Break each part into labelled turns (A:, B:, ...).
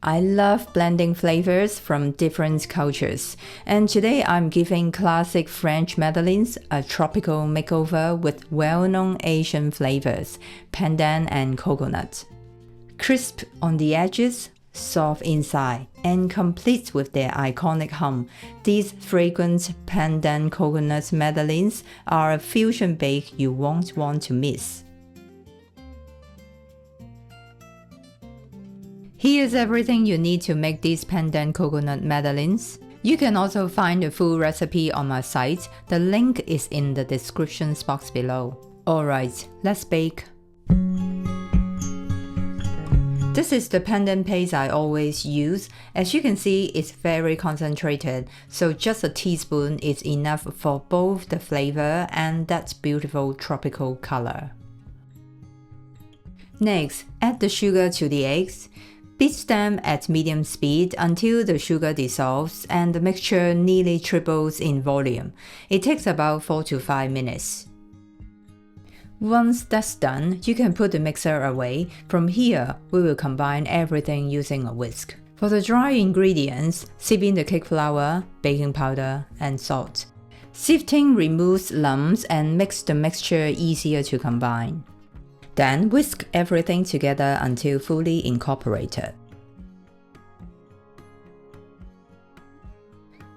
A: I love blending flavors from different cultures, and today I'm giving classic French Madeleines a tropical makeover with well-known Asian flavors, pandan and coconut. Crisp on the edges, soft inside, and complete with their iconic hump, these fragrant pandan coconut Madeleines are a fusion bake you won't want to miss. Here's everything you need to make these pandan coconut Madeleines. You can also find the full recipe on my site. The link is in the description box below. Alright, let's bake. This is the pandan paste I always use. As you can see, it's very concentrated, so just a teaspoon is enough for both the flavor and that beautiful tropical color. Next, add the sugar to the eggs. Beat them at medium speed until the sugar dissolves and the mixture nearly triples in volume. It takes about 4 to 5 minutes. Once that's done, you can put the mixer away. From here, we will combine everything using a whisk. For the dry ingredients, sieve in the cake flour, baking powder, and salt. Sifting removes lumps and makes the mixture easier to combine. Then whisk everything together until fully incorporated.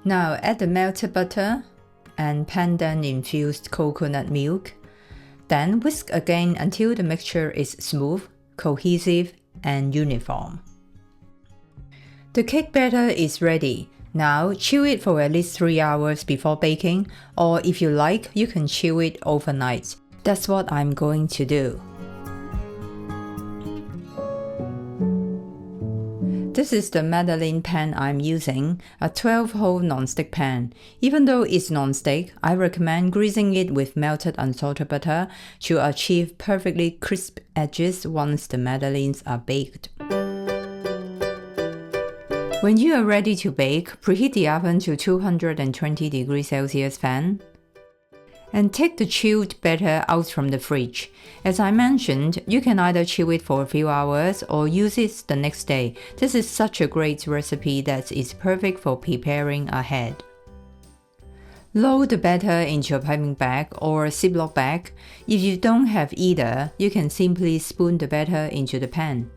A: Now add the melted butter and pandan-infused coconut milk. Then whisk again until the mixture is smooth, cohesive, and uniform. The cake batter is ready. Now chill it for at least 3 hours before baking, or if you like, you can chill it overnight. That's what I'm going to do. This is the Madeleines pan I'm using, a 12-hole non-stick pan. Even though it's non-stick, I recommend greasing it with melted unsalted butter to achieve perfectly crisp edges once the Madeleines are baked. When you are ready to bake, preheat the oven to 220 degrees Celsius fan. And take the chilled batter out from the fridge. As I mentioned, you can either chill it for a few hours or use it the next day. This is such a great recipe that is perfect for preparing ahead. Load the batter into a piping bag or a Ziploc bag. If you don't have either, you can simply spoon the batter into the pan.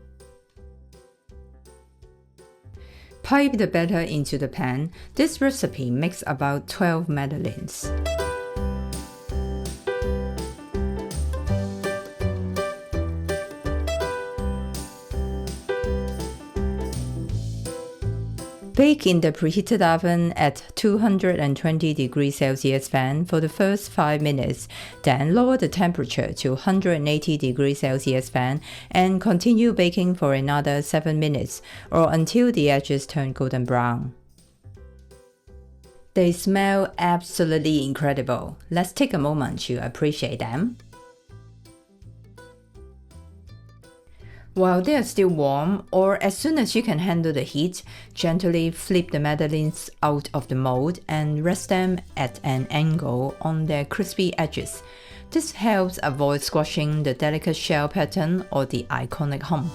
A: Pipe the batter into the pan. This recipe makes about 12 Madeleines. Bake in the preheated oven at 220 degrees Celsius fan for the first 5 minutes, then lower the temperature to 180 degrees Celsius fan and continue baking for another 7 minutes or until the edges turn golden brown. They smell absolutely incredible. Let's take a moment to appreciate them. While they are still warm, or as soon as you can handle the heat, gently flip the Madeleines out of the mold and rest them at an angle on their crispy edges. This helps avoid squashing the delicate shell pattern or the iconic hump.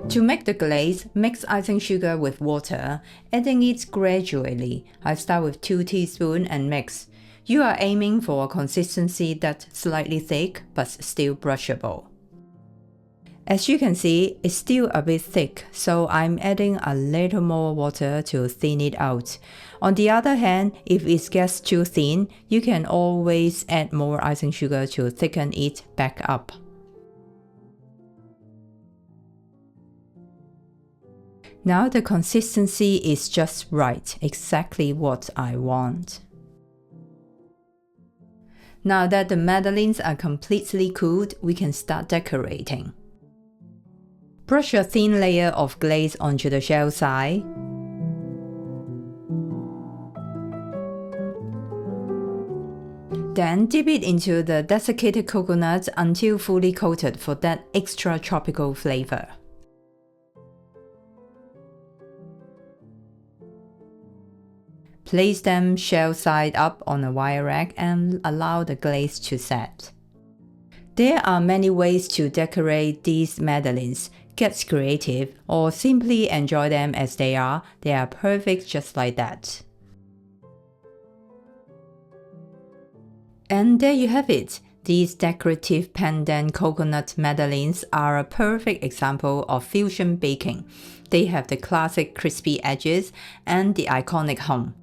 A: To make the glaze, mix icing sugar with water, adding it gradually. I start with 2 teaspoons and mix. You are aiming for a consistency that's slightly thick but still brushable. As you can see, it's still a bit thick, so I'm adding a little more water to thin it out. On the other hand, if it gets too thin, you can always add more icing sugar to thicken it back up. Now the consistency is just right, exactly what I want. Now that the Madeleines are completely cooled, we can start decorating. Brush a thin layer of glaze onto the shell side. Then dip it into the desiccated coconut until fully coated for that extra tropical flavor. Place them shell side up on a wire rack and allow the glaze to set. There are many ways to decorate these madeleines. Get creative or simply enjoy them as they are. They are perfect just like that. And there you have it. These decorative pandan coconut madeleines are a perfect example of fusion baking. They have the classic crispy edges and the iconic hump.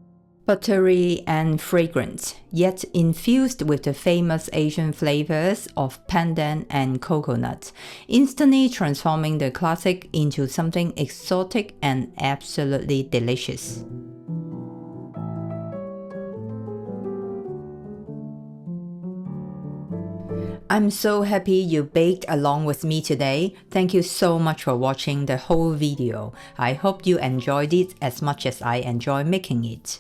A: Buttery and fragrant, yet infused with the famous Asian flavors of pandan and coconut, instantly transforming the classic into something exotic and absolutely delicious. I'm so happy you baked along with me today. Thank you so much for watching the whole video. I hope you enjoyed it as much as I enjoy making it.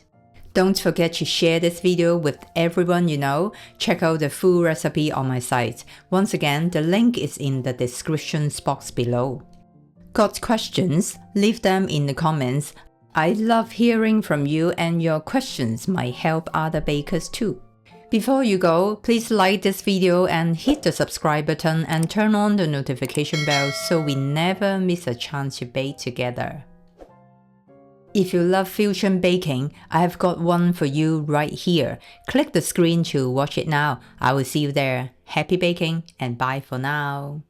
A: Don't forget to share this video with everyone you know. Check out the full recipe on my site. Once again, the link is in the description box below. Got questions? Leave them in the comments. I love hearing from you, and your questions might help other bakers too. Before you go, please like this video and hit the subscribe button and turn on the notification bell so we never miss a chance to bake together. If you love fusion baking, I have got one for you right here. Click the screen to watch it now. I will see you there. Happy baking and bye for now.